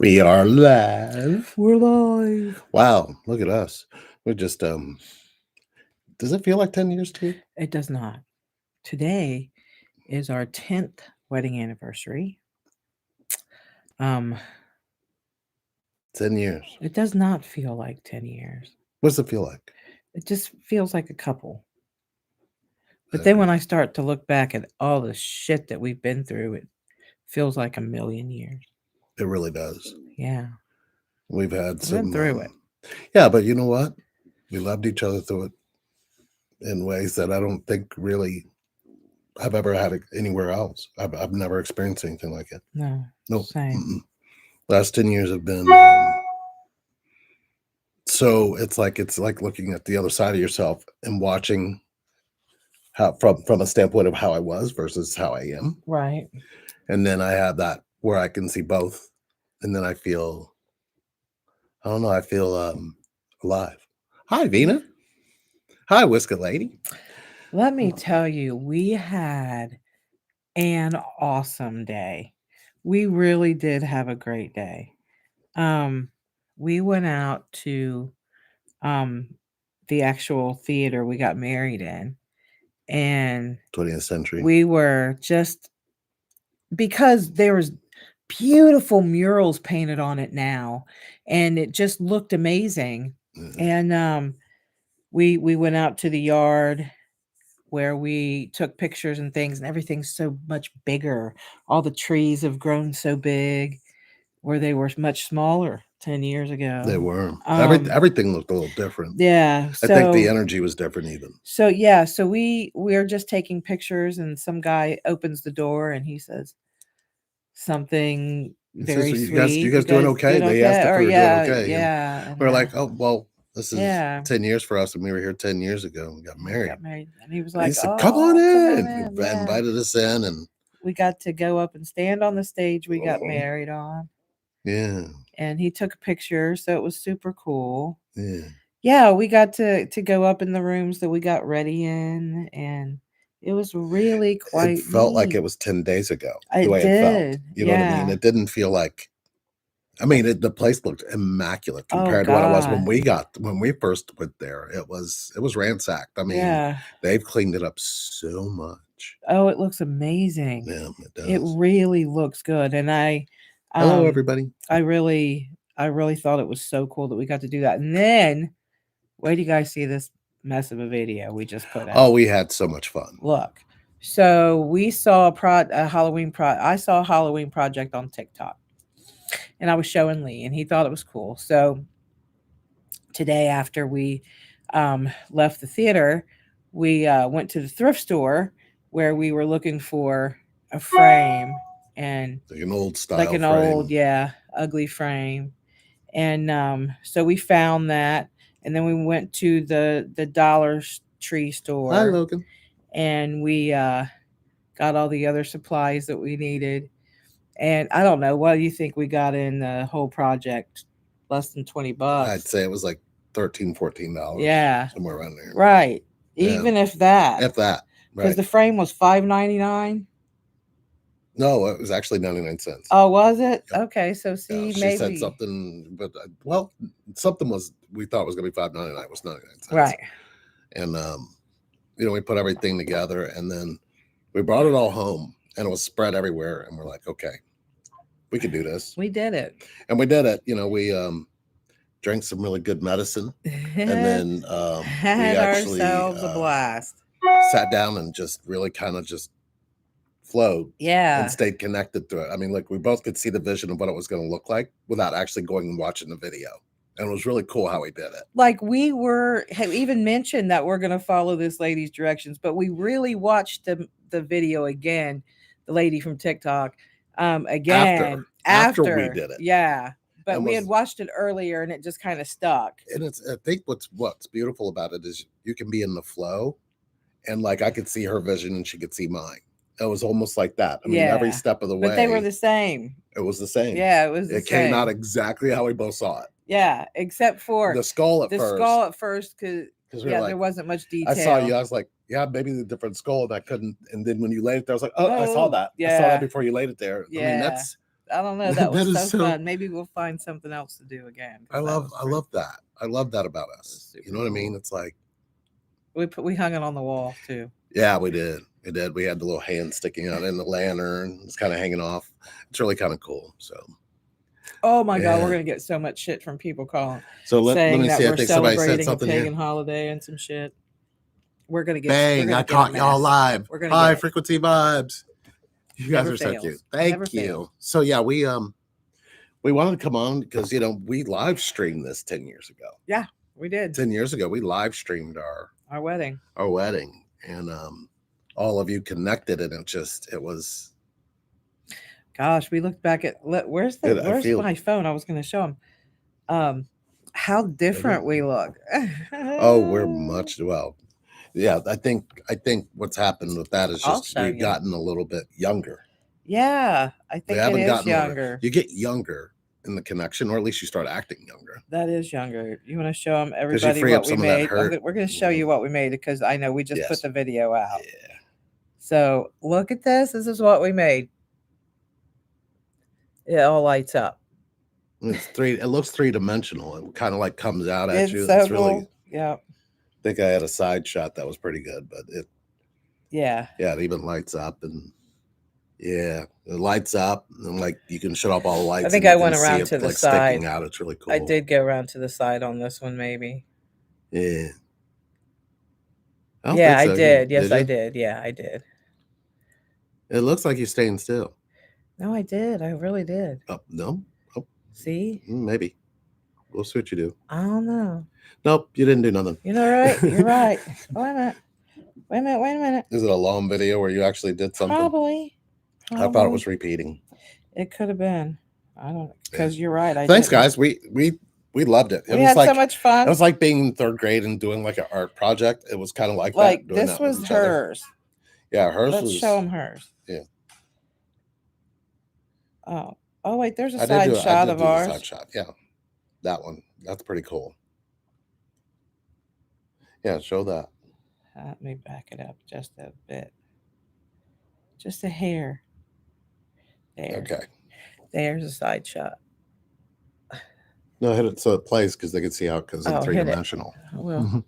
We are live. We're live. Wow, look at us. We're just does it feel like 10 years to you? It does not. Today is our 10th wedding anniversary. Um, 10 years. it does not feel like 10 years. What does it feel like? It just feels like a couple. I But then agree. when I start to look back at all the shit that we've been through, it feels like a million years. It really does. Yeah, We've had we've been some through it. yeah, but you know what? We loved each other through it in ways that I don't think really I've ever had it anywhere else. I've never experienced anything like it. No, Nope. same. Last 10 years have been so it's like looking at the other side of yourself and watching how from a standpoint of how I was versus how I am. Right. And then I have that where I can see both, and then I feel I don't know, I feel alive. Hi Vina. Hi Whisker Lady. Let me tell you, we had an awesome day. We really did have a great day. Um, we went out to um the actual theater we got married in, and 20th century. we were just because there was beautiful murals painted on it now, and it just looked amazing. Mhm. And we went out to the yard where we took pictures and things, and everything's so much bigger. All the trees have grown so big where they were much smaller 10 years They ago. were. Um, Everything looked a little different. yeah, I think the so energy was different even. so we're just taking pictures, and some guy opens the door and he says something It says, very you sweet. You guys doing guys okay? doing They okay? asked if Or we were doing yeah, okay. And yeah, we and are like, oh, well, this is yeah, 10 years for us. And we were here 10 years ago and we got we married. got married, and he was And he like, said, come on "Oh, come on in. in." He Yeah, invited us in. And we got to go up and stand on the stage we got married on, yeah, and he took a picture, so it was super cool. yeah. Yeah, we got to go up in the rooms that we got ready in, and it was really It quite felt like neat. it was 10 days ago, the It way it felt. did, You know what I mean? yeah. It didn't feel like, I mean, the place looked immaculate Oh compared to what it was God, when we first went there. It was ransacked. I mean, yeah. they've cleaned it up so much. Oh, it looks amazing. Yeah, it It does. really looks good, and Hello, um, everybody. I really, I really thought it was so cool that we got to do that. And then, wait do you guys see this mess of a video we just put Oh, out? we had so much fun. Look, so we saw a Halloween I saw a Halloween project on TikTok, and I was showing Lee, and he thought it was cool. So today, after we left the theater, we went to the thrift store where we were looking for a frame, and Like an old like style an old, frame. yeah, ugly frame. And so we found that, and then we went to the Tree Hi, store, Logan. and we got all the other supplies that we needed. And I don't know, what do you think we got in the whole project? Less than I'd $20. say it was like $13, $14, Yeah, somewhere around there. right. Yeah, Even if that, if that. because Right. the frame was $5.99. No, it was actually 99 cents. Oh, was it? Yep. Okay, so Yeah, see, she said maybe something, but well, something was we thought was going to be $5.99. It was 99 cents. right. And we put everything together, and then we brought it all home, and it was spread everywhere. And we're like, okay, we could do this, We did it. and we did it. We drank some really good medicine, and then we Had actually ourselves a blast. sat down and just really kind of just flowed Yeah. and stayed connected to it. I mean, like we both could see the vision of what it was going to look like without actually going and watching the video. And it was really cool how he did it. Like we have even mentioned that we're going to follow this lady's directions, but we really watched the video again, the lady from TikTok, again After we after. did it. Yeah. But And we had watched it earlier, and it just kind of stuck. And I think what's beautiful about it is you can be in the flow, and like I could see her vision and she could see mine. It was almost like that. I mean, every step of the way. But they were the same. It was the same. Yeah, it was the It same. came out exactly how we both saw it. Yeah, except for the skull at first, because like, there wasn't much detail. I saw you. I was like, yeah, maybe the different skull, and I couldn't. And then when you laid it there, I was like, oh, I saw that. Yeah. I saw that before you laid it there. Yeah. I mean, I don't know. That was That is so so. fun. Maybe we'll find something else to do again. 'Cause that was I great. love that. I love that about That was us. You super know what I mean? cool. It's like, We hung it on the wall too. yeah, we did. We did. We had the little hand sticking out in the lantern. It's kind of hanging off. It's really kind of cool. So Oh my God, we're yeah. gonna get so much shit from people calling, So let saying me that see. I we're think somebody said celebrating a something here. pagan holiday and some shit. We're Bang! I gonna get a caught y'all mess. live. We're gonna get Hi, it. frequency vibes. You guys Never are so cute. fails. Never Thank you. fails. So yeah, we wanted to come on because we live streamed this 10 years ago. Yeah, we did 10 years ago, we live streamed our wedding. our wedding, and all of you connected, and it was. Gosh, we looked back at where's I feel. my phone? I was gonna show him. How different we look. Oh, we're much well. Yeah, I think what's happened with that is I'll just show we've you. gotten a little bit younger. Yeah, I We think it haven't is gotten older. younger. You get younger in the connection, or at least you start acting younger. That is younger. You want to show them Because you everybody free up what we some of that made? hurt. We're going to show you what we made because I know we just put Yes. the video out. Yeah. So look at this. This is what we made. It all lights up. It's it looks three-dimensional. It kind of like comes out at It's you. so It's really. cool. Yeah. I think I had a side shot that was pretty good, but Yeah. Yeah, it even lights up, and yeah, it lights up, and like you can shut off all the lights. I think and I you went can see around it, to the like side. sticking out. It's really cool. I did go around to the side on this one, maybe. Yeah. Yeah, I so. did. Yes, I you? did. Yeah, I did. It looks like you're staying still. No, I did. I really did. Oh, no. Oh, See? maybe. We'll see what you do. I don't know. Nope, you didn't do nothing. You know, right? You're right. Oh, wait a minute. Wait a minute. Wait a minute. Is it a long video where you actually did something? Probably. I thought it was repeating. It could have been. I don't know. Because you're right. Thanks, guys. We loved it. It We was had like so much fun. It was like being in third grade and doing like an art project. It was kind of like Like that. Doing this that with was each other. hers. Yeah, hers Let's was. show them hers. Yeah. Oh wait, there's a side shot of ours. Side shot. Yeah, that one. That's pretty cool. Yeah, show that. Let me back it up just a bit. Just a hair. There. Okay. There's a side shot. No, hit it so it plays because they can see how it goes in three-dimensional. I will.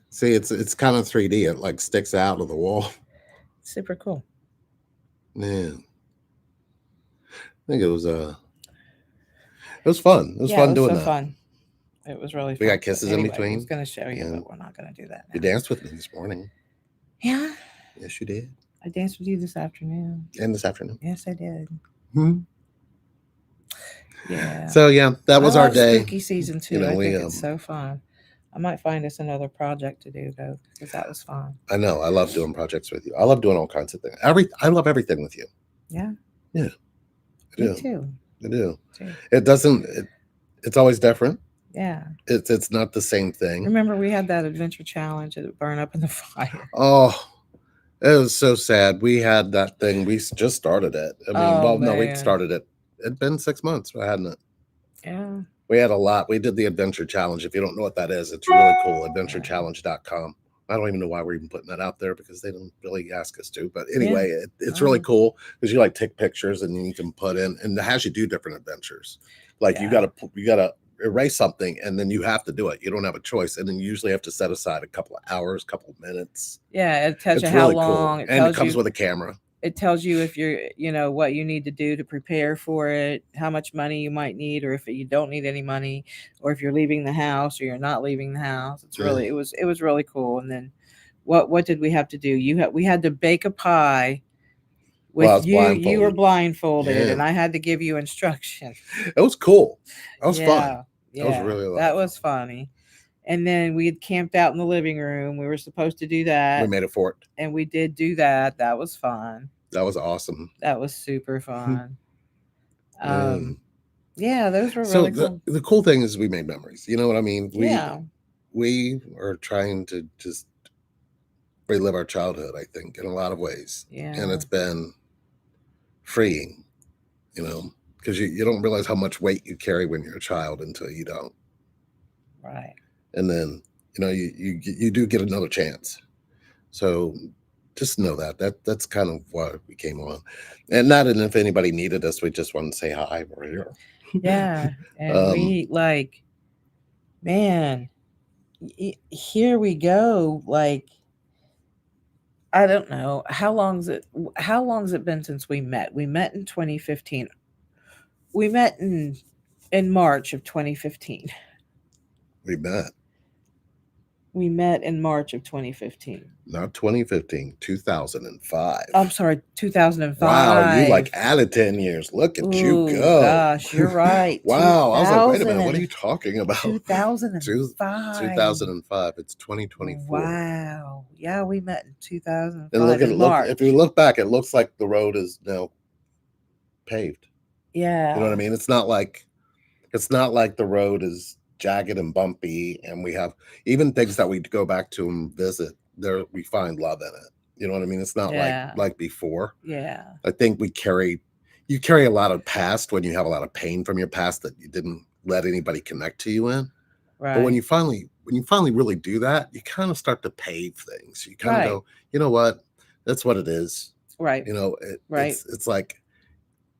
See, it's kind of 3D. It like sticks out of the wall. Super cool. Yeah. I think it was fun. It was fun doing that. Fun. It was really fun. We got kisses in between. I was going to show you, but we're not going to do that now. You danced with me this morning. Yeah. Yes, you did. I danced with you this afternoon. And this afternoon. Yes, I did. Yeah. So yeah, that was our day. Spooky season 2. I think it's so fun. I might find us another project to do though, because that was fun. I know. I love doing projects with you. I love doing all kinds of things. I love everything with you. Yeah. Yeah. Me too. I do. It doesn't. It's always different. Yeah. It's not the same thing. Remember we had that adventure challenge that burned up in the fire. Oh, it was so sad. We had that thing. We just started it. I mean, no, we started it. It'd been 6 months, hadn't it? Yeah. We had a lot. We did the adventure challenge. If you don't know what that is, it's really cool. AdventureChallenge.com. I don't even know why we're even putting that out there because they don't really ask us to. But anyway, it's really cool because you like take pictures and you can put in, and it has you do different adventures. Like you gotta erase something and then you have to do it. You don't have a choice, and then you usually have to set aside a couple of hours, couple of minutes. Yeah, it tells you how long. And it comes with a camera. It tells you if you're, what you need to do to prepare for it, how much money you might need, or if you don't need any money, or if you're leaving the house or you're not leaving the house. It's really, it was really cool. And then what did we have to do? We had to bake a pie with you were blindfolded and I had to give you instructions. It was cool. That was fun. Yeah. That was really that was funny. And then we had camped out in the living room. We were supposed to do that. We made a fort. And we did do that. That was fun. That was awesome. That was super fun. Yeah, those were really cool. The cool thing is we made memories. You know what I mean? We are trying to just relive our childhood, I think, in a lot of ways. Yeah. And it's been freeing, because you don't realize how much weight you carry when you're a child until you don't. Right. And then, you do get another chance. So just know that's kind of why we came on, and not if anybody needed us, we just wanted to say hi. We're here. Yeah, and um, we like, man, here we go. Like, I don't know how long's it been since we met? We met in 2015. We met in March of 2015. we met We met in March of 2015. not 2015, 2005. I'm sorry, Wow, you like 2005. added 10 years. Look at you Ooh, go. gosh, you're right. Wow. I was like, wait a minute, what are you talking about? 2005. 2005. It's 2024. Wow. Yeah, we met in And 2005 in look, if you March. look back, it looks like the road is now paved. You know what I Yeah. mean? It's not like the road is jagged and bumpy, and we have even things that we go back to and visit there, we find love in it. You know what I mean? It's not Yeah. like before. Yeah. I think you carry a lot of past when you have a lot of pain from your past that you didn't let anybody connect to you in. But when Right. you finally really do that, you kind of start to pave things. You kind of Right. go, you know what? That's what it is. Right. You know, Right. it's like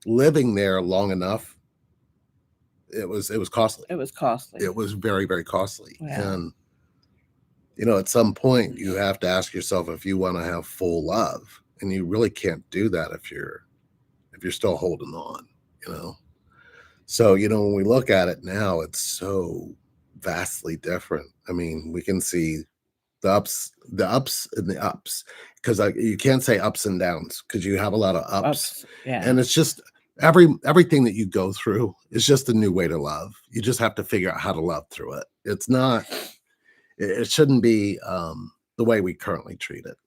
living there long enough. It was costly. It was costly. It was very, very costly. Yeah. And at some point you have to ask yourself if you want to have full love. And you really can't do that if you're still holding on, you know. So, when we look at it now, it's so vastly different. I mean, we can see the ups and the ups, because you can't say ups and downs because you have a lot of ups, Yeah. and it's just everything that you go through is just a new way to love. You just have to figure out how to love through it. It's not, it shouldn't be the way we currently treat it.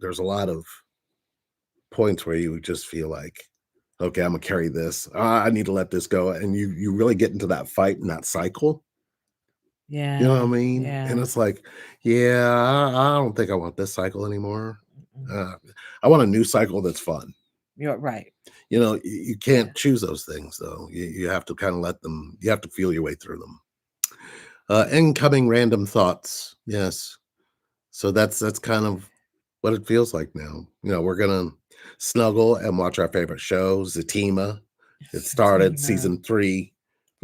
There's a lot of points where you just feel like, okay, I'm gonna carry this. I need to let this go, and you really get into that fight and that cycle. Yeah. You know what I mean? Yeah. And it's like, yeah, I don't think I want this cycle anymore. Mm-mm. I want a new cycle that's fun. You're right. You can't choose those things though. You have to kind of let them. You have to feel your way through them. Incoming random thoughts. Yes. So that's kind of what it feels like now. We're gonna snuggle and watch our favorite show, Zatima. It started season 3.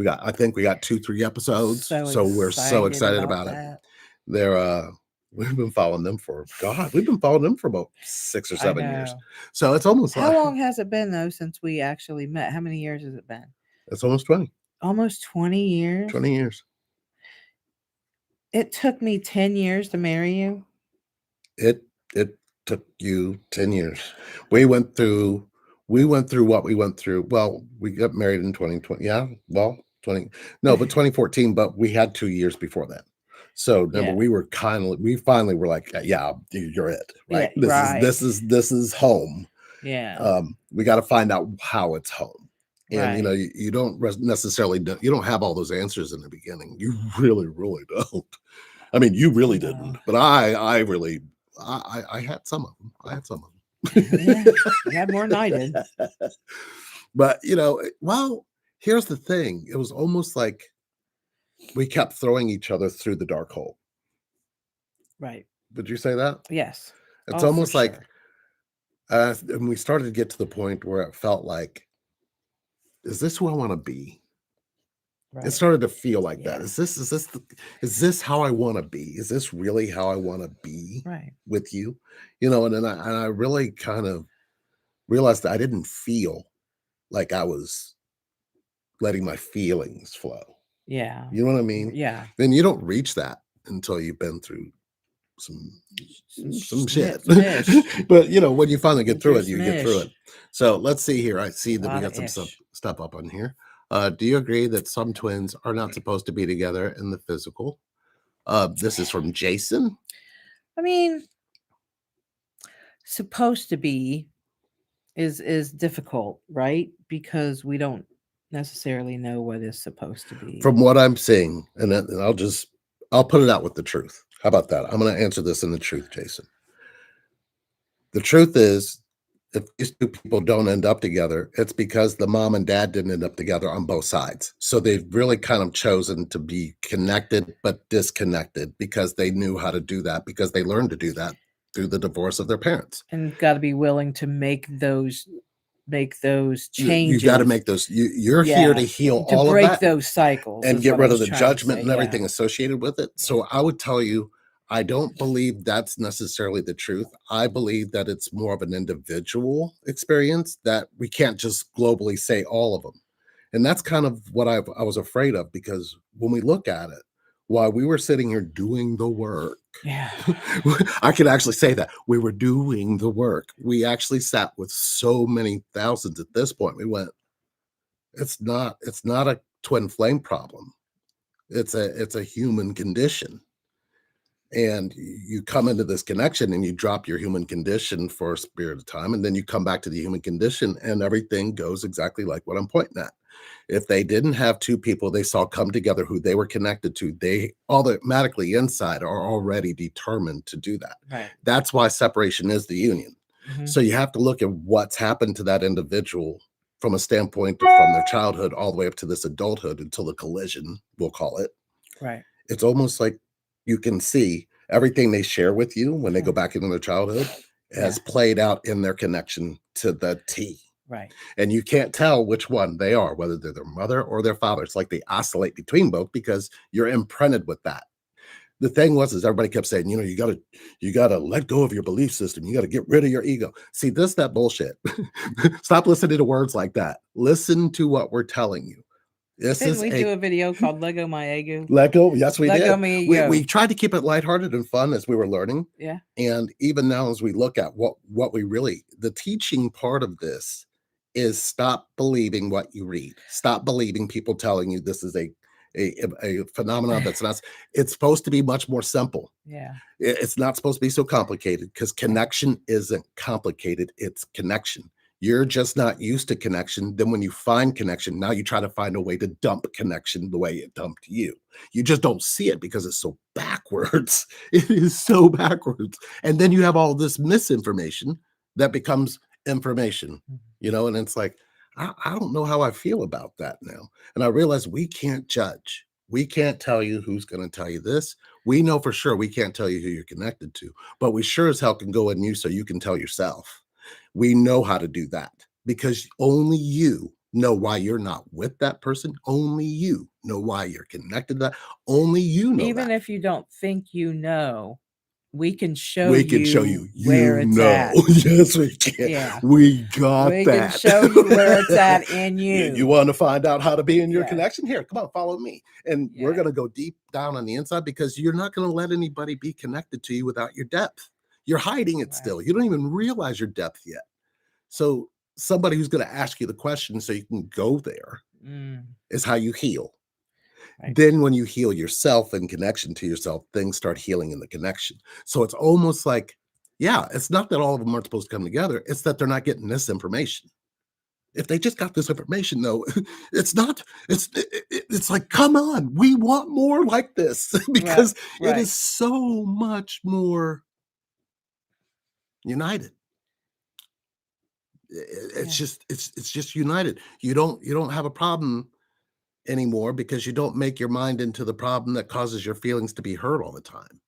I think we got 2-3 episodes. So we're so excited about it. They're we've been following them for about 6 or 7 years. So it's almost How long has it been though since we actually met? How many years has it been? It's almost 20. Almost 20 years. 20 years. It took me 10 years to marry you. It took you 10 years. We went through what we went through. Well, we got married in 2020. Yeah, well, 2014, but we had 2 years before that. So remember, Yeah. we finally were like, yeah, you're it, right? Yeah, This is home. Yeah. We got to find out how it's home. And Right. you don't necessarily you don't have all those answers in the beginning. You really, really don't. I mean, you really didn't, but I really, I had some of them. I had some of them. Yeah, you had more than I did. But well, here's the thing. It was almost like we kept throwing each other through the dark hole. Right. Would you say that? Yes. It's almost like, and we started to get to the point where it felt like, is this who I want to be? Right. It started to feel like that. Yeah. Is this how I want to be? Is this really how I want to be Right. with you? And then I really kind of realized that I didn't feel like I was letting my feelings flow. Yeah. You know what I mean? Yeah. Then you don't reach that until you've been through some shit. Smish. But when you finally get through it, you Smish. get through it. So let's see here. I see that we Lot got of some ish. stuff up on here. Do you agree that some twins are not supposed to be together in the physical? This is from Jason. I mean, supposed to be is difficult, right? Because we don't necessarily know what is supposed to be. From what I'm seeing, and I'll put it out with the truth. How about that? I'm going to answer this in the truth, Jason. The truth is, if these two people don't end up together, it's because the mom and dad didn't end up together on both sides. So they've really kind of chosen to be connected but disconnected because they knew how to do that, because they learned to do that through the divorce of their parents. And got to be willing to make those You got to changes. make those. You're here to Yeah, heal to all of break that those cycles and is get what I rid of was the trying to judgment say. and Yeah. everything associated with it. So I would tell you, I don't believe that's necessarily the truth. I believe that it's more of an individual experience, that we can't just globally say all of them. And that's kind of what I was afraid of, because when we look at it, while we were sitting here doing the work, Yeah. I could actually say that we were doing the work. We actually sat with so many thousands at this point. We went, it's not a twin flame problem. It's a human condition. And you come into this connection and you drop your human condition for a period of time, and then you come back to the human condition and everything goes exactly like what I'm pointing at. If they didn't have two people they saw come together who they were connected to, they automatically inside are already determined to do that. Right. That's why separation is the union. Mm-hmm. So you have to look at what's happened to that individual from a standpoint from their childhood all the way up to this adulthood until the collision, we'll call it. Right. It's almost like you can see everything they share with you when they go back into their childhood has played out in their connection to the T. Right. And you can't tell which one they are, whether they're their mother or their father. It's like they oscillate between both because you're imprinted with that. The thing was, is everybody kept saying, you gotta let go of your belief system. You gotta get rid of your ego. See, that bullshit. Stop listening to words like that. Listen to what we're telling you. Didn't we do a video called Lego My Ego? Lego, yes, we Lego did. My Ego. We tried to keep it lighthearted and fun as we were learning. Yeah. And even now, as we look at what we really, the teaching part of this is stop believing what you read. Stop believing people telling you this is a phenomenon that's not. It's supposed to be much more simple. Yeah. It's not supposed to be so complicated, because connection isn't complicated. It's connection. You're just not used to connection. Then when you find connection, now you try to find a way to dump connection the way it dumped you. You just don't see it because it's so backwards. It is so backwards. And then you have all this misinformation that becomes information, and it's like, I don't know how I feel about that now. And I realize we can't judge. We can't tell you who's going to tell you this. We know for sure we can't tell you who you're connected to, but we sure as hell can go in you so you can tell yourself. We know how to do that because only you know why you're not with that person. Only you know why you're connected to that. Only you know Even that. if you don't think you know, we can show We can show you where it's at. Yes, we can. Yeah. We got We that. can show you where it's at in you. You want to find out how to be in your Yeah. connection? Here, come on, follow me. And we're going to go deep down on the inside, because you're not going to let anybody be connected to you without your depth. You're hiding it still. You don't even realize your depth yet. So somebody who's going to ask you the question so you can go there is how you heal. Right. Then when you heal yourself in connection to yourself, things start healing in the connection. So it's almost like, it's not that all of them aren't supposed to come together. It's that they're not getting this information. If they just got this information, though, it's like, come on, we want more like this, because it is so much more united. It's just united. You don't have a problem anymore because you don't make your mind into the problem that causes your feelings to be hurt all the time.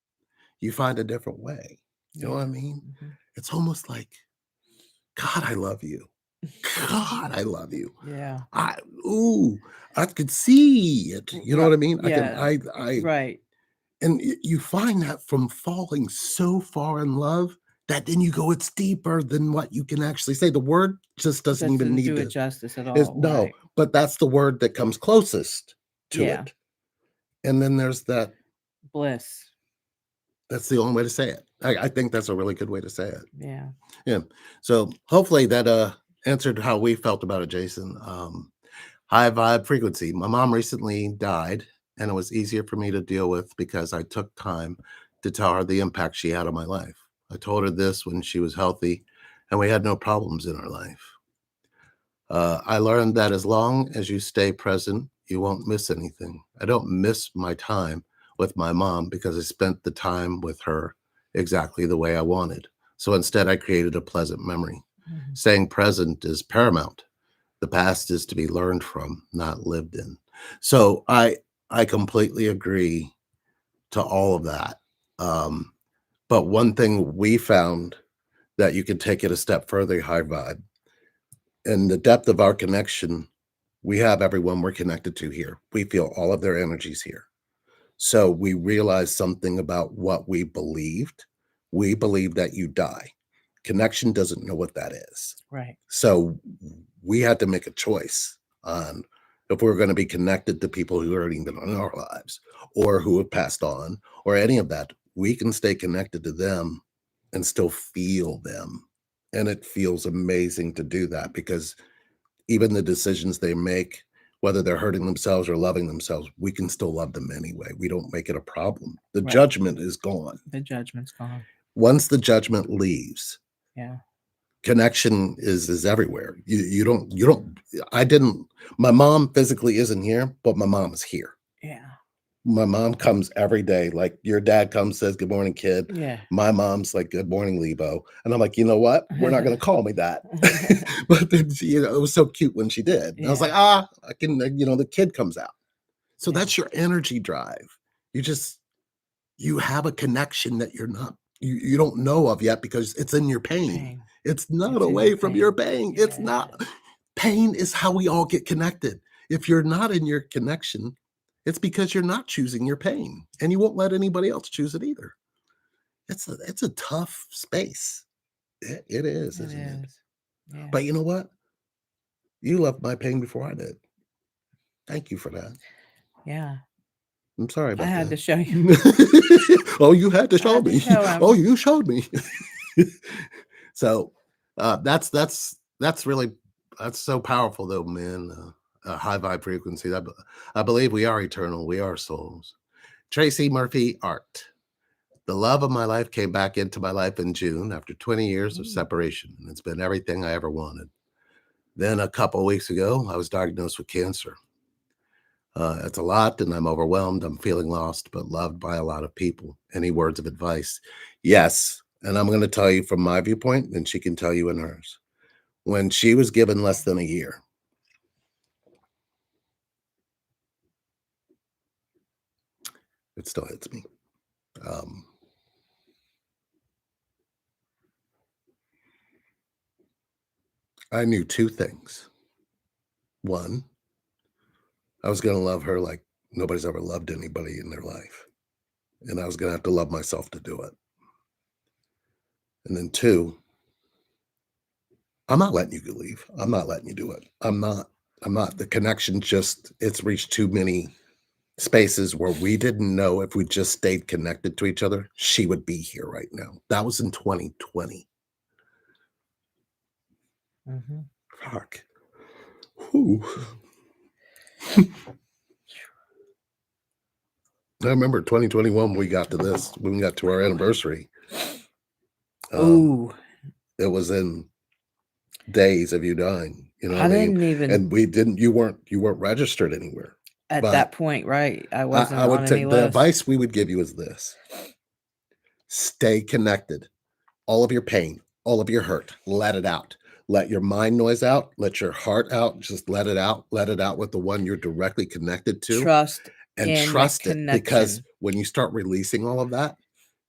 You find a different way. You know what I mean? Mm-hmm. It's almost like, God, I love you. God, I love you. Yeah. I could see it. You know what I mean? Yeah. Right. And you find that from falling so far in love that then you go, it's deeper than what you can actually say. The word just doesn't even need to do to it justice at all. No, but that's the word that comes closest to it. And then there's that bliss. That's the only way to say it. I think that's a really good way to say it. Yeah. Yeah. So hopefully that answered how we felt about it, Jason. High vibe frequency. My mom recently died, and it was easier for me to deal with because I took time to tell her the impact she had on my life. I told her this when she was healthy, and we had no problems in our life. I learned that as long as you stay present, you won't miss anything. I don't miss my time with my mom because I spent the time with her exactly the way I wanted. So instead, I created a pleasant memory. Mm-hmm. Staying present is paramount. The past is to be learned from, not lived in. So I completely agree to all of that. But one thing we found that you can take it a step further, high vibe, and the depth of our connection, we have everyone we're connected to here. We feel all of their energies here. So we realized something about what we believed. We believe that you die. Connection doesn't know what that is. Right. So we had to make a choice on if we were going to be connected to people who aren't even in our lives or who have passed on or any of that. We can stay connected to them and still feel them. And it feels amazing to do that because even the decisions they make, whether they're hurting themselves or loving themselves, we can still love them anyway. We don't make it a problem. The Right. judgment is gone. The judgment's gone. Once the judgment leaves, Yeah. connection is everywhere. You don't I didn't my mom physically isn't here, but my mom is here. Yeah. My mom comes every day. Like your dad comes, says, "Good morning, kid." Yeah. My mom's like, "Good morning, Lebo." And I'm like, you know what? We're not going to call me that. But then, it was so cute when she did. And I was like, I can, the kid comes out. So that's your energy drive. You have a connection that you don't know of yet because it's in your pain. It's not away from your pain. It's not. Pain is how we all get connected. If you're not in your connection, it's because you're not choosing your pain, and you won't let anybody else choose it either. It's a tough space. It is, isn't it? Yeah. But you know what? You loved my pain before I did. Thank you for that. Yeah. I'm sorry about I had that. to show you. Oh, you had to I show had to me. show him. Oh, you showed me. So that's really that's so powerful though, man. A high vibe frequency. I believe we are eternal. We are souls. Tracy Murphy Art. The love of my life came back into my life in June after 20 years of separation, and it's been everything I ever wanted. Then a couple of weeks ago, I was diagnosed with cancer. It's a lot, and I'm overwhelmed. I'm feeling lost, but loved by a lot of people. Any words of advice? Yes. And I'm going to tell you from my viewpoint, and she can tell you in hers. When she was given less than a year, it still hits me. I knew two things. One, I was going to love her like nobody's ever loved anybody in their life. And I was going to have to love myself to do it. And then two, I'm not letting you leave. I'm not letting you do it. I'm not. The connection it's reached too many spaces where we didn't know if we just stayed connected to each other, she would be here right now. That was in 2020. Mm-hmm. Fuck. Whew. I remember 2021 we got to this, when we got to our anniversary. Ooh. It was in days of you dying. I didn't even, and you weren't registered anywhere. At that point, right? I wasn't I would on take any the list. advice we would give you is this. Stay connected. All of your pain, all of your hurt, let it out. Let your mind noise out. Let your heart out. Just let it out. Let it out with the one you're directly connected to. Trust it, because when you start releasing all of that,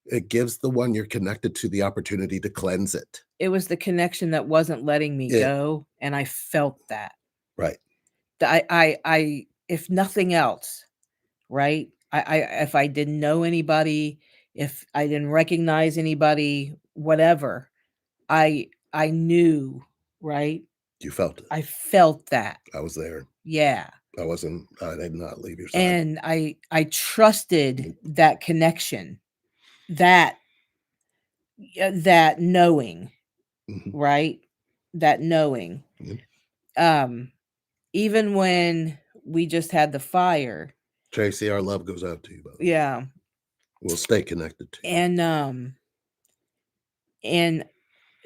it gives the one you're connected to the opportunity to cleanse it. It was the connection that wasn't letting me go, and I felt that. Right. I if nothing else, right? If I didn't know anybody, if I didn't recognize anybody, whatever, I knew, right? You felt it. I felt that. I was there. Yeah. I did not leave your side. And I trusted that connection, that knowing, right? That knowing. Even when we just had the fire. Tracy, our love goes out to you, brother. Yeah. We'll stay connected to you. And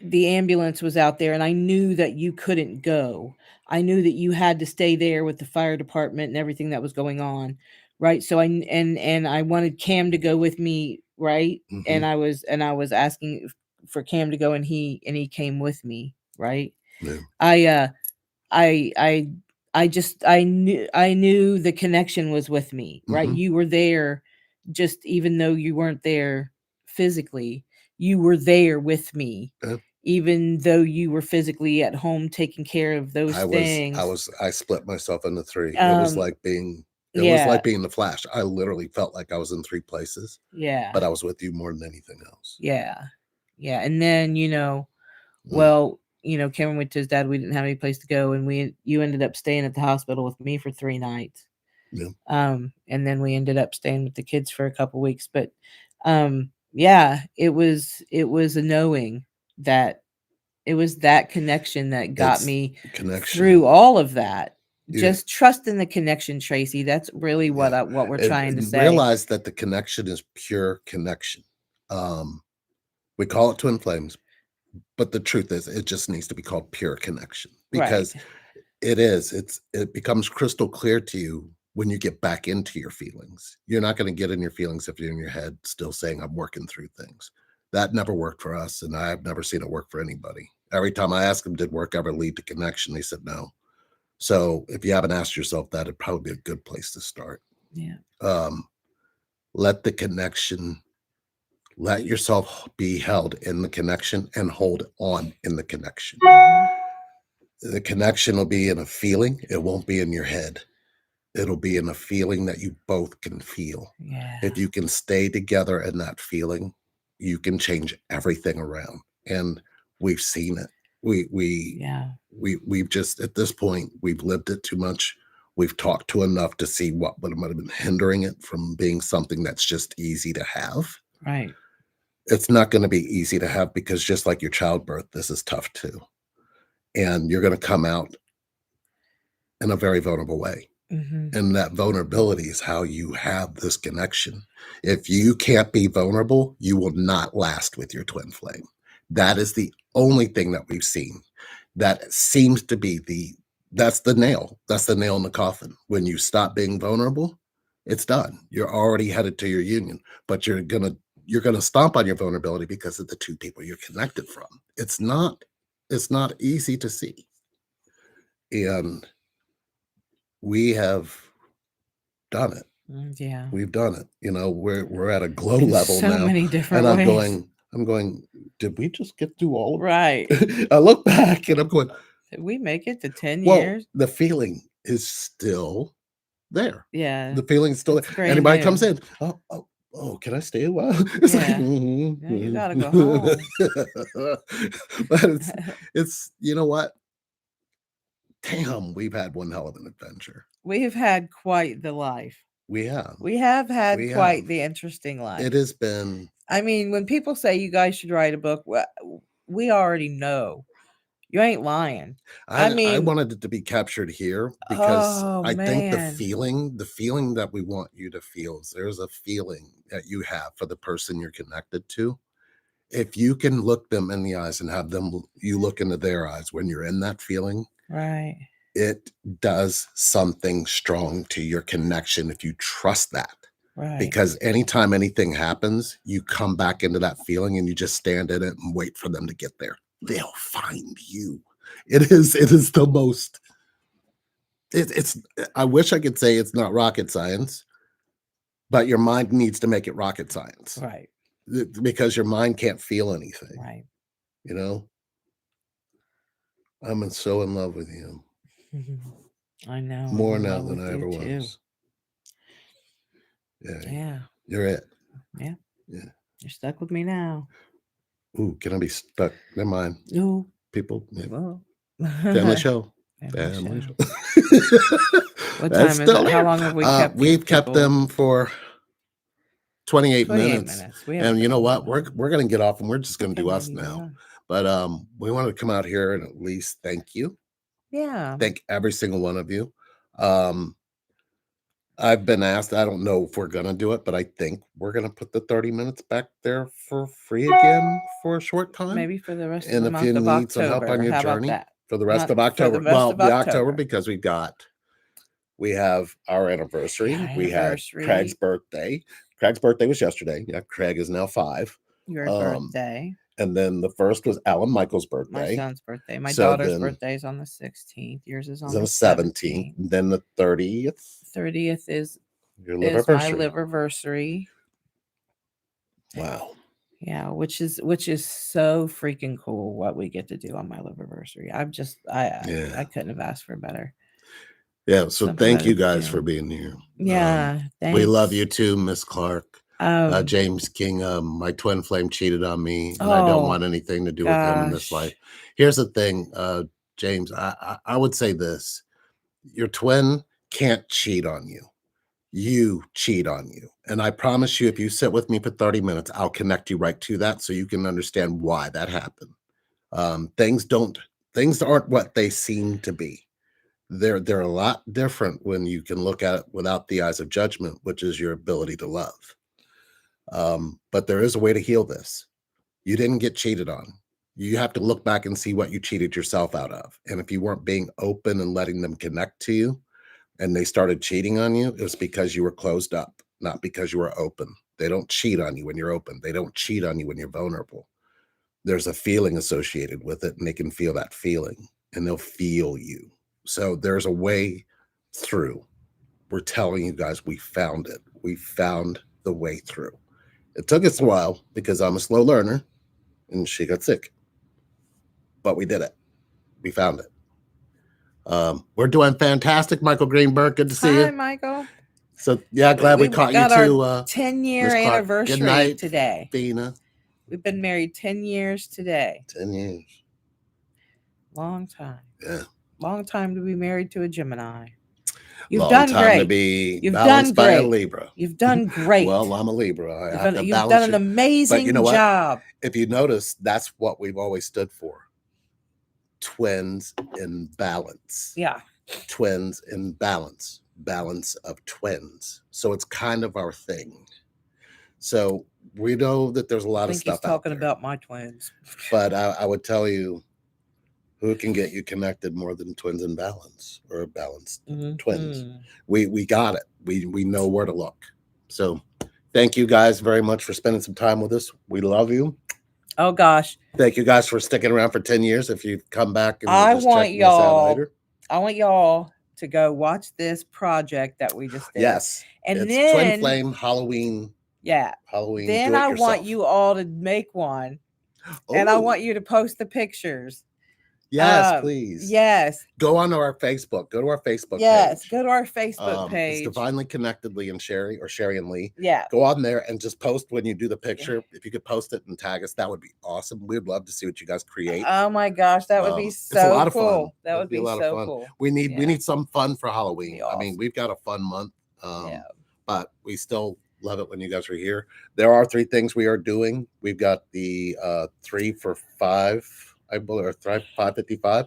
the ambulance was out there, and I knew that you couldn't go. I knew that you had to stay there with the fire department and everything that was going on, right? So I wanted Cam to go with me, right? And I was asking for Cam to go, and he came with me, right? Yeah. I knew the connection was with me, right? You were there, just even though you weren't there physically. you were there with me, Yeah. even though you were physically at home taking care of those things. I split myself into three. Um, It was yeah, like being the Flash. I literally felt like I was in three places, yeah, but I was with you more than anything else. yeah, yeah. And then, Mm, well, Cameron went to his dad. We didn't have any place to go, and you ended up staying at the hospital with me for 3 nights. yeah. And then we ended up staying with the kids for a couple weeks. But yeah, it was a knowing that it was that connection that got It's me connection. through all of that. Yeah, Just trust in the connection, Tracy. That's really yeah. what we're trying to And say. realize that the connection is pure connection. Um, we call it twin flames, but the truth is, it just needs to be called pure connection Right. because it becomes crystal clear to you when you get back into your feelings. You're not going to get in your feelings if you're in your head still saying I'm working through things. That never worked for us, and I've never seen it work for anybody. Every time I asked them, did work ever lead to connection? They said no. So if you haven't asked yourself that, it'd probably be a good place to start. Yeah. Um, let the connection, let yourself be held in the connection and hold on in the connection. Mhm. The connection will be in a feeling, it won't be in your head. It'll be in a feeling that you both can feel. Yeah. If you can stay together in that feeling, you can change everything around. And we've seen it. Yeah. We've just at this point we've lived it too much. We've talked to enough to see what might have been hindering it from being something that's just easy to have. Right. It's not going to be easy to have because just like your childbirth, this is tough too. And you're going to come out in a very vulnerable way. Hmm. And that vulnerability is how you have this connection. If you can't be vulnerable, you will not last with your twin flame. That is the only thing that we've seen that seems to be that's the nail. That's the nail in the coffin. When you stop being vulnerable, it's done. You're already headed to your union, but you're gonna stomp on your vulnerability because of the two people you're connected from. It's not easy to see. And we have done it. Yeah. We've done it. We're at a glow In level so now, many and different ways. I'm going, did we just get through all of Right. it? I look back and I'm going, Did we make it to 10 well, years? the feeling is still there. Yeah. The feeling's still there. It's brand Anybody comes new. in, oh, can I stay a while? It's like, Yeah. No, you gotta go home. but it's you know what? Damn, we've had one hell of an adventure. We have had quite the life. We have. We have had We quite have. the interesting life. It has been. I mean, when people say you guys should write a book, we already know. You ain't lying. I I mean, wanted it to be captured here because oh I think man. the feeling that we want you to feel is there's a feeling that you have for the person you're connected to. If you can look them in the eyes and have you look into their eyes when you're in that feeling, Right. it does something strong to your connection if you trust that. Right. Because anytime anything happens, you come back into that feeling and you just stand in it and wait for them to get there. They'll find you. It is the most it's I wish I could say it's not rocket science, but your mind needs to make it rocket science. Right. Because your mind can't feel anything, Right. you know? So in love with you. I know. I'm More in now love than with I you ever too. was. Yeah. Yeah. You're it. Yeah. Yeah. You're stuck with me now. Ooh, can I be stuck? Never mind. Ooh. People. Yeah. Well. Family show. Family show. Show. What That's time is still it? How there. long have we kept these We've kept people? them for 28 28 minutes. minutes. We And you know what? haven't We're gonna get off and we're just gonna Okay, do us maybe we're now. done. But we want to come out here and at least thank you. Yeah. Thank every single one of you. Um, I've been asked, I don't know if we're gonna do it, but I think we're gonna put the 30 minutes back there for free again for a short time. Maybe for the rest of And the if month you of need some help on October. your How about journey that? for the rest of For October. the rest of The October October. because we have our anniversary. We had Craig's birthday. Craig's birthday was yesterday. Yeah, Craig is now 5. Your birthday. And then the first was Alan Michael's birthday. My son's birthday. My So daughter's then- birthday is on the 16th. Yours is It on was on the the 17th. 17th. Then the 30th. 30th is Your my liverversary. liverversary. Wow. Yeah, which is so freaking cool what we get to do on my live anniversary. Yeah. I couldn't have asked for better. Yeah. So Something thank better you to guys do. for being here. Yeah, We love thanks. you too, Miss Clark. Um, James King, my twin flame cheated on me, and I don't want oh anything to do with him in this life. gosh. Here's the thing, James, I would say this: your twin can't cheat on you. You cheat on you, and I promise you, if you sit with me for 30 minutes, I'll connect you right to that, so you can understand why that happened. Um, things don't, things aren't what they seem to be. They're a lot different when you can look at it without the eyes of judgment, which is your ability to love. But there is a way to heal this. You didn't get cheated on. You have to look back and see what you cheated yourself out of. And if you weren't being open and letting them connect to you and they started cheating on you, it was because you were closed up, not because you were open. They don't cheat on you when you're open. They don't cheat on you when you're vulnerable. There's a feeling associated with it, and they can feel that feeling and they'll feel you. So there's a way through. We're telling you guys, we found it. We found the way through. It took us a while because I'm a slow learner and she got sick, but we did it. We found it. We're doing fantastic, Michael Greenberg. Good to see Hi, you. Michael. So yeah, glad we caught you got too. our 10-year Miss Clark. Good anniversary night, today. Fina. We've been married 10 years today. 10 years. Long time. Yeah. Long time to be married to a Gemini. You've Long done time great. to be You've balanced done by a great. Libra. You've done great. Well, I'm a Libra. I have to You've balance done an you. amazing But you know what? job. If you notice, that's what we've always stood for. Twins in balance. Yeah. Twins in balance. Balance of twins. So it's kind of our thing. So we know that there's a lot I of think he's stuff out talking there. about my twins. But I would tell you, who can get you connected more than twins in balance or balanced twins? We got it. We know where to look. So thank you guys very much for spending some time with us. We love you. Oh gosh. Thank you guys for sticking around for 10 years. If you've come back and I just want checking us out later. I want y'all to go watch this project that we just did. Yes. And it's then Twin Flame Halloween. Yeah. Halloween. Then I want you all to make one. And I want you to post the pictures. Yes, please. Yes. Go on to our Facebook. Go to our Facebook Yes, page. go to our Facebook page. It's Divinely Connected Lee and Sherry, or Sherry and Lee. Yeah. Go on there and just post when you do the picture. If you could post it and tag us, that would be awesome. We'd love to see what you guys create. Oh my gosh, that would be so it's a lot of cool. fun. That would be a lot so of fun. Cool. We need some fun for Halloween. Awesome. I mean, we've got a fun month. But we still love it when you guys are here. There are 3 things we are doing. We've got the 3 for 5, I believe, or 555.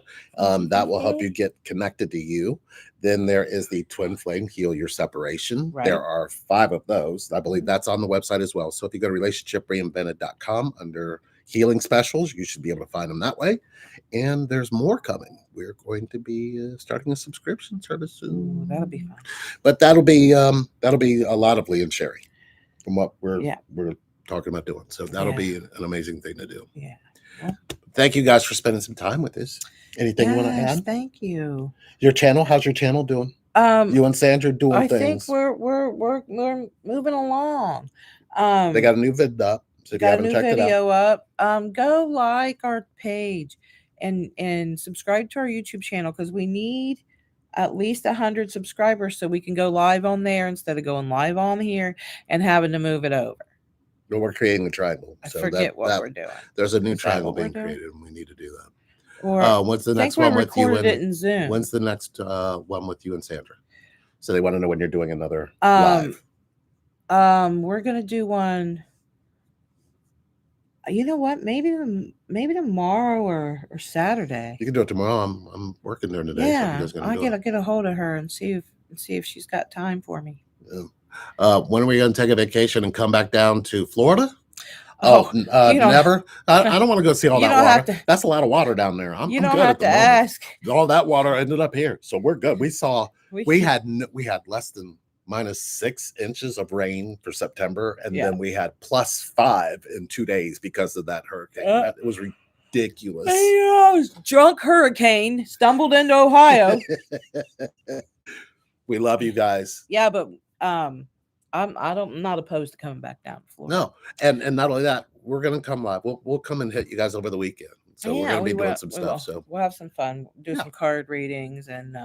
That will help you get connected to you. Then there is the Twin Flame Heal Your Separation. Right. There are 5 of those. I believe that's on the website as well. So if you go to relationshipreinvented.com under healing specials, you should be able to find them that way. And there's more coming. We're going to be starting a subscription service soon. Ooh, that'll be fun. But that'll be a lot of Lee and Sherry from what we're talking about doing. So that'll be an amazing thing to do. Yeah. Well, thank you guys for spending some time with us. Anything you want to add? Thank you. Your channel, how's your channel doing? You and Sandra doing things. I think we're moving along. They got a new vid up. So if you haven't checked it out, go like our page and subscribe to our YouTube channel, because we need at least 100 subscribers so we can go live on there instead of going live on here and having to move it over. But we're creating a triangle. I forget what we're doing. There's a new triangle being created, and we need to do that. Or when's the next one with you? It in Zoom. When's the next one with you and Sandra? So they want to know when you're doing another live. We're gonna do one. You know what? Maybe tomorrow or Saturday. You can do it tomorrow. I'm working during the day. Yeah, so I'll get a hold of her and see if she's got time for me. Yeah. When are we going to take a vacation and come back down to Florida? Never. I don't want to go see all that water. That's a lot of water down there. I'm don't good have at the to moment. ask. All that water ended up here, so we're good. We had less than -6 inches of rain for September, and then we had +5 in 2 days because of that hurricane. It was ridiculous. I was drunk hurricane stumbled into Ohio. We love you guys. Yeah, but I'm not opposed to coming back down to Florida. No, and not only that, we're gonna come live. We'll come and hit you guys over the weekend. So we're Yeah, gonna be we doing will. some We stuff. will. So We'll have some fun. Do yeah, some card readings and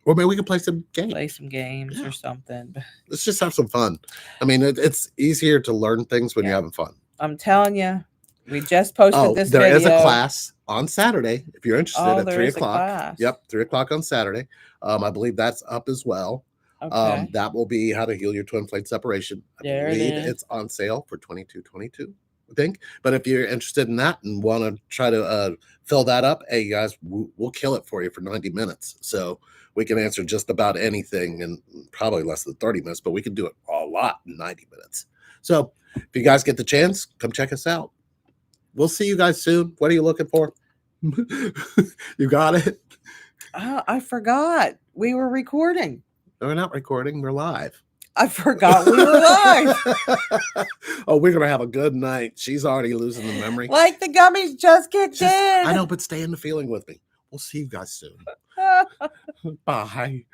or maybe we can play some games. play some games Yeah. or something. Let's just have some fun. I mean, it's easier to learn things when you're Yeah, having fun. I'm telling you, we just posted Oh, this there is a video. class on Saturday if you're interested Oh, at there 3 is a o'clock. class. Yep, 3 o'clock on Saturday. I believe that's up as well. Okay. That will be how to heal your twin flame separation. I There it believe is. it's on sale for $22.22, I think. But if you're interested in that and want to try to fill that up, hey guys, we'll kill it for you for 90 minutes. So we can answer just about anything in probably less than 30 minutes, but we can do it a lot in 90 minutes. So if you guys get the chance, come check us out. We'll see you guys soon. What are you looking for? You got it? Oh, I forgot we were recording. No, we're not recording. We're live. I forgot we were live. Oh, we're gonna have a good night. She's already losing the memory. Like the gummies just kicked in. I know, but stay in the feeling with me. We'll see you guys soon. Bye.